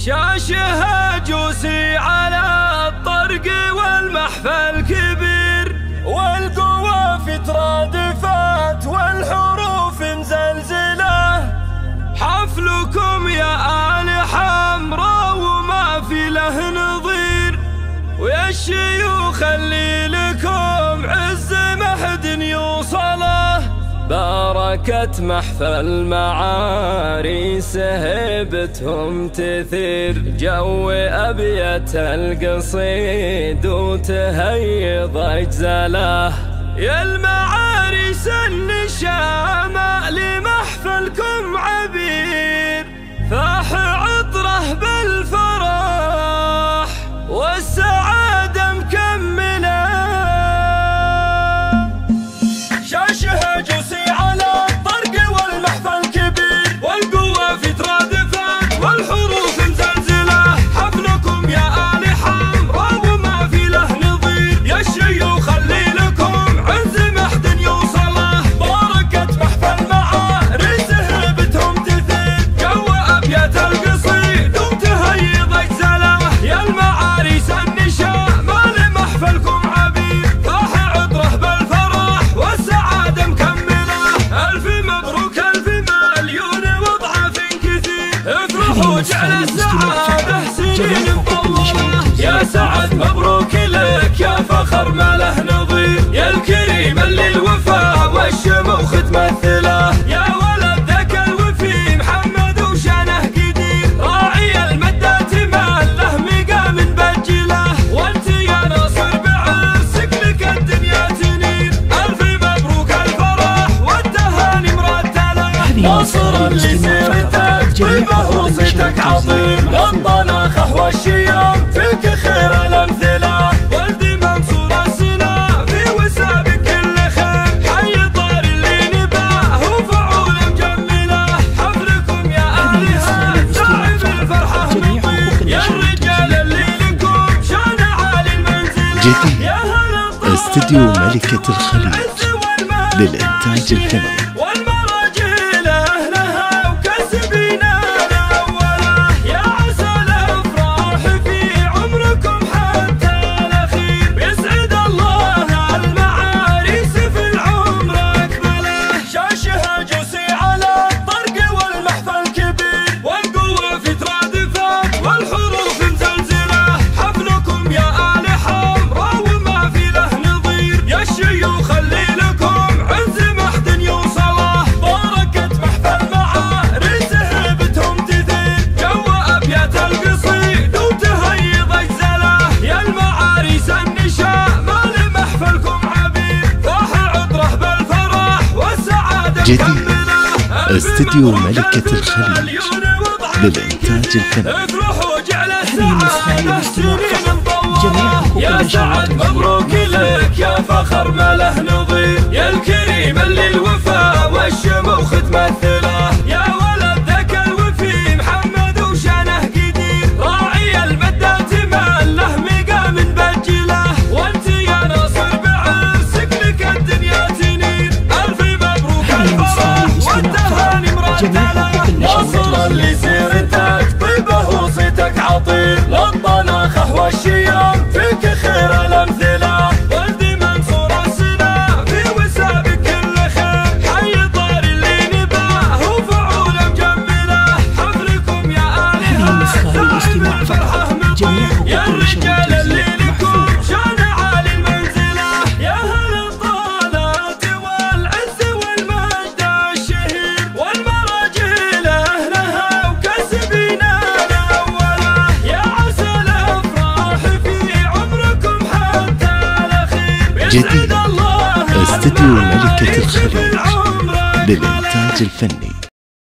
شاشها جوسي على الطرق والمحفل كبير، والقوة في ترادفات والحروف مزلزلة. حفلكم يا آل حمراء وما في له نظير، ويا الشيوخ اللي لكم عز مهد يوصله. بركة محفل معاريس هيبتهم تثير جو أبيات القصيد وتهيض أجزله. يا المعاريس النشامة لمحفلكم عبير، فاح عطره بالفرح والسعادة مكملة. شاشها جوسي على الطرق والمحفل كبير، والقوة في ترادفات والحروف مزلزلة. حفلكم يا آل حمراء وما في له نظير، يا الشيوخ اللي لكم عز محد يوصله. بركة محفل معاريس هيبتهم تثير جو أبيات القصيد وتهيض أجزله. يا المعاريس النشامة لمحفلكم عبير، فاح عطره بالفرح والسعادة مكملة. ألف مبروك ألف مليون وضعاف كثير، افرحوا جعل السعادة سنين مطولة. يا سعد مبروك لك يا فخر ما له نظير، يا الكريم اللي الوفاء والشموخ تمثله. يا ولد ذاك الوفي محمد وشانه قدير، راعي المدات ما له مقام بجله. وانت يا ناصر بعرسك لك الدنيا تنير، ألف مبروك الفرح والتهاني مرتله. ناصر اللي سيرتك طيبة وصيتك عظيم، الطناخة والشيام فيك خير الأمثلة. ولدي منصور السنا في وسابك كل خير، حي طار اللي نباه وفعول مجملة. حفلكم يا آلهة داعي بالفرحة مطير، يا الرجال اللي لكم شان عالي المنزلة. جديد استديو ملكة الخليج للإنتاج الفني. والمراجل أهلها وكسبنا الأولى، يا عسى الأفراح في عمركم حتى الأخير. بيسعد الله المعاريس في العمر أكمله. شاشها جوسي على الطرق والمحفل كبير، والقوة في ترادفات والحروف مزلزلة. حفلكم يا آل حمراء وما في له نظير، يا الشيوخ اللي لكم عز محد يوصله. بركة محفل معاريس هيبتهم تثير جو أبيات القصيد وتهيض أجزله. يا المعاريس النشامة لمحفلكم عبير، فاح عطره بالفرح والسعادة جديد استديو ملكة الخليج للإنتاج الفني. افرحوا جعل السعادة سنين مطولة. يا سعد مبروك لك يا فخر ما له نظير، يا الكريم اللي الوفاء والشموخ تمثله. يا ولد ذاك الوفي محمد وشانه قدير، راعي المدات ما له مقام بجله. وانت يا ناصر بعرسك لك الدنيا تنير، ألف مبروك الفرح والتهاني مرتله. ناصر اللي سيرتك طيبة وصيتك عطير، للطناخة والشيام فيك خير الأمثلة. ولدي منصور السنا في وسابك كل خير، حي طار اللي نباه وفعول مجملة. حفلكم يا آلهة داعي بالفرحة مطير، يا الرجال اللي لكم شان عالي المنزلة. يا هل الطالات والعز والمجد الشهير، والمراجل أهلها وكسبنا الأولى. يا عسى الأفراح في عمركم حتى الأخير. جديد استديو ملكة الخليج للإنتاج الفني.